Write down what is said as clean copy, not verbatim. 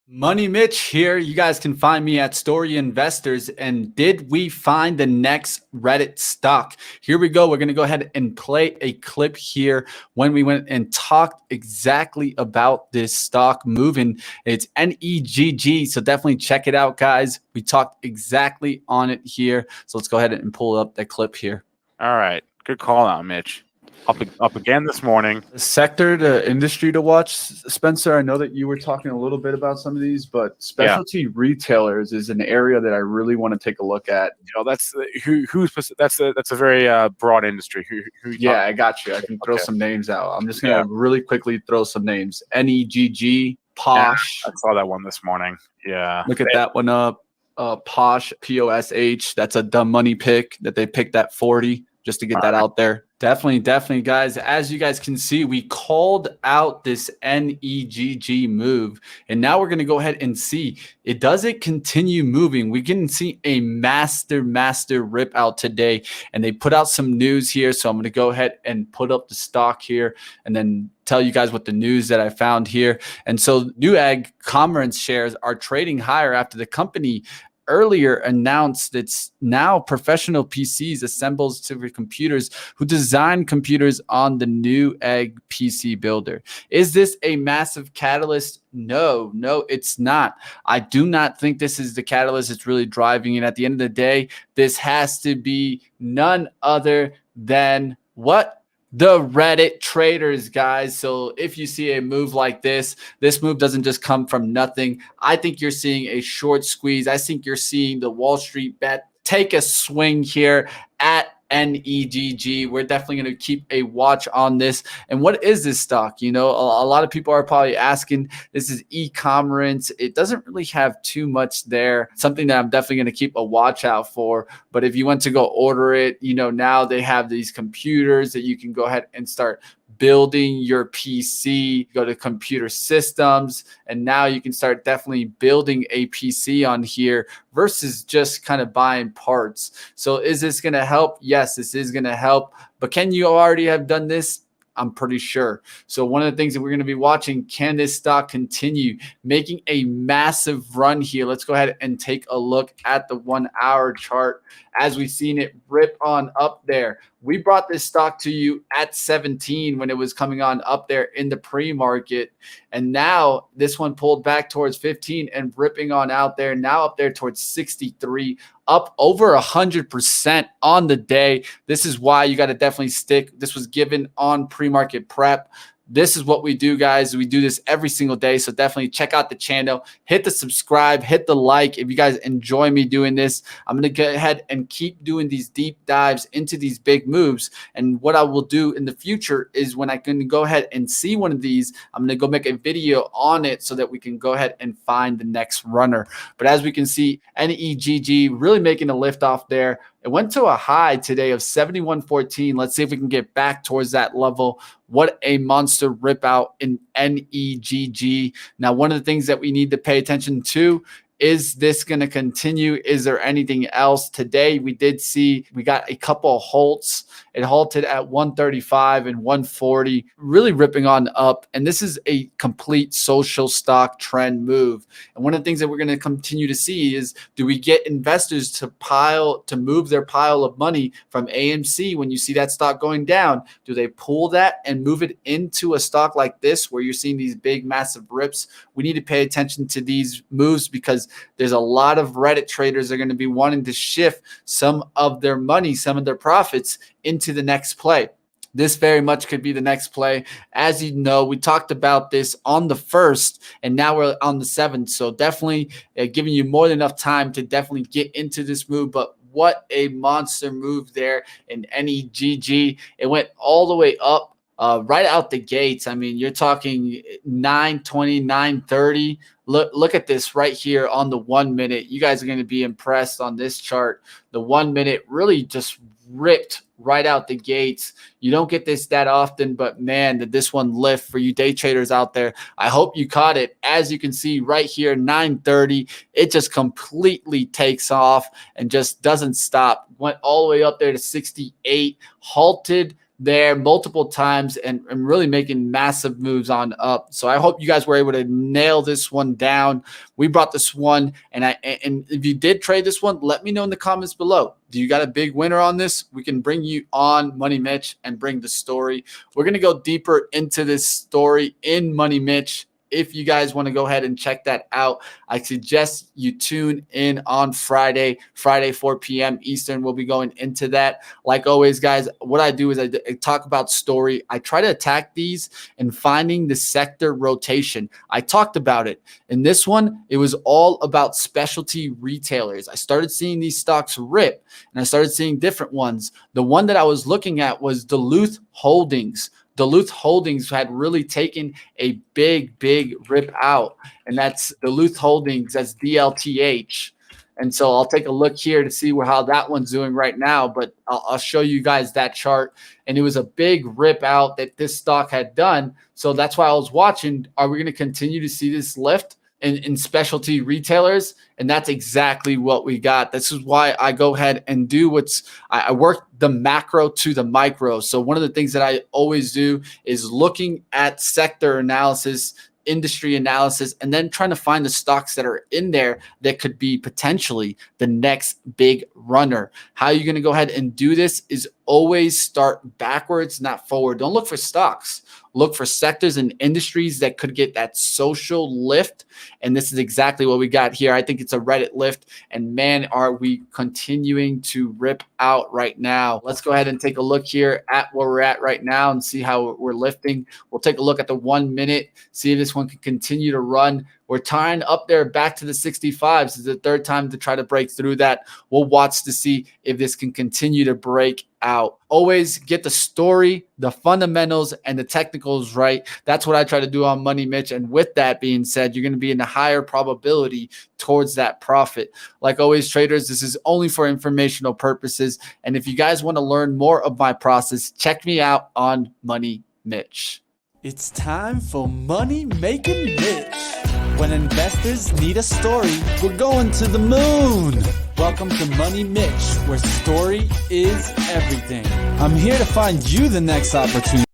Money Mitch here. You guys can find me at Story Investors. And did we find the next Reddit stock? Here we go. We're going to go ahead and play a clip here when we went and talked exactly about this stock moving. It's NEGG. So definitely check it out, guys. We talked exactly on it here. So let's go ahead and pull up that clip here. All right. Good call out, Mitch. Up again this morning. The sector, the industry to watch, Spencer. I know that you were talking a little bit about some of these, but specialty retailers is an area that I really want to take a look at. That's a very broad industry. Yeah, I got you. I can throw some names out. I'm just gonna really quickly throw some names. NEGG, Posh. Yeah, I saw that one this morning. Yeah, look at that one up. Posh, POSH. That's a dumb money pick that they picked at 40. Just to get that out there. Definitely, guys. As you guys can see, we called out this NEGG move. And now we're going to go ahead and see. It doesn't continue moving. We can see a master rip out today. And they put out some news here. So I'm going to go ahead and put up the stock here and then tell you guys what the news that I found here. And so Newegg Commerce shares are trading higher after the company earlier announced it's now professional PCs assembles to computers who design computers on the Newegg PC builder. Is this a massive catalyst? No, it's not. I do not think this is the catalyst that's really driving it. At the end of the day, this has to be none other than what? The Reddit traders, guys. So if you see a move like this move doesn't just come from nothing. I think you're seeing a short squeeze. I think you're seeing the Wall Street bet take a swing here at NEGG. We're definitely going to keep a watch on this. And what is this stock? A lot of people are probably asking. This is e-commerce. It doesn't really have too much there. Something that I'm definitely going to keep a watch out for. But if you want to go order it, now they have these computers that you can go ahead and start building your PC, go to computer systems, and now you can start definitely building a PC on here versus just kind of buying parts. So is this going to help? Yes, this is going to help. But can you already have done this? I'm pretty sure. So one of the things that we're going to be watching, can this stock continue making a massive run here? Let's go ahead and take a look at the 1 hour chart as we've seen it rip on up there. We brought this stock to you at 17 when it was coming on up there in the pre-market. And now this one pulled back towards 15 and ripping on out there, now up there towards 63, up over 100% on the day. This is why you got to definitely stick. This was given on pre-market prep. This is what we do, guys. We do this every single day. So definitely check out the channel, hit the subscribe, hit the like. If you guys enjoy me doing this, I'm going to go ahead and keep doing these deep dives into these big moves. And what I will do in the future is when I can go ahead and see one of these, I'm going to go make a video on it so that we can go ahead and find the next runner. But as we can see, NEGG really making a lift off there. It went to a high today of 71.14. Let's see if we can get back towards that level. What a monster rip out in NEGG. Now, one of the things that we need to pay attention to, is this going to continue? Is there anything else? Today, we did see we got a couple of halts. It halted at 135 and 140, really ripping on up. And this is a complete social stock trend move. And one of the things that we're going to continue to see is, do we get investors to move their pile of money from AMC when you see that stock going down? Do they pull that and move it into a stock like this where you're seeing these big, massive rips? We need to pay attention to these moves because there's a lot of Reddit traders that are going to be wanting to shift some of their money, some of their profits into the next play. This very much could be the next play. As you know, we talked about this on the 1st, and now we're on the 7th. So definitely giving you more than enough time to definitely get into this move. But what a monster move there in NEGG. It went all the way up. Right out the gates. I mean, you're talking 9:20, 9:30. Look at this right here on the 1 minute. You guys are going to be impressed on this chart. The 1 minute really just ripped right out the gates. You don't get this that often, but man, did this one lift for you day traders out there. I hope you caught it. As you can see right here, 9:30, it just completely takes off and just doesn't stop. Went all the way up there to 68, halted there multiple times and really making massive moves on up. So I hope you guys were able to nail this one down. We brought this one, and if you did trade this one, let me know in the comments below. Do you got a big winner on this? We can bring you on Money Mitch and bring the story. We're going to go deeper into this story in Money Mitch. If you guys want to go ahead and check that out, I suggest you tune in on Friday, 4 p.m. Eastern. We'll be going into that. Like always, guys, what I do is I talk about story. I try to attack these and finding the sector rotation. I talked about it. In this one, it was all about specialty retailers. I started seeing these stocks rip, and I started seeing different ones. The one that I was looking at was Duluth Holdings. Duluth Holdings had really taken a big rip out, and that's Duluth Holdings. That's DLTH. And so I'll take a look here to see how that one's doing right now, but I'll show you guys that chart. And it was a big rip out that this stock had done. So that's why I was watching. Are we going to continue to see this lift in specialty retailers? And that's exactly what we got. This is why I go ahead and do I work the macro to the micro. So one of the things that I always do is looking at sector analysis, industry analysis, and then trying to find the stocks that are in there that could be potentially the next big runner. How you're going to go ahead and do this is always start backwards, not forward. Don't look for stocks. Look for sectors and industries that could get that social lift. And this is exactly what we got here. I think it's a Reddit lift. And man, are we continuing to rip out right now. Let's go ahead and take a look here at where we're at right now and see how we're lifting. We'll take a look at the 1 minute, see if this one can continue to run. We're tying up there back to the 65s. This is the third time to try to break through that. We'll watch to see if this can continue to break out. Always get the story, the fundamentals, and the technicals right. That's what I try to do on Money Mitch. And with that being said, you're going to be in a higher probability towards that profit. Like always, traders, this is only for informational purposes. And if you guys want to learn more of my process, check me out on Money Mitch. It's time for Money Making Mitch. When investors need a story, we're going to the moon. Welcome to Money Mitch, where story is everything. I'm here to find you the next opportunity.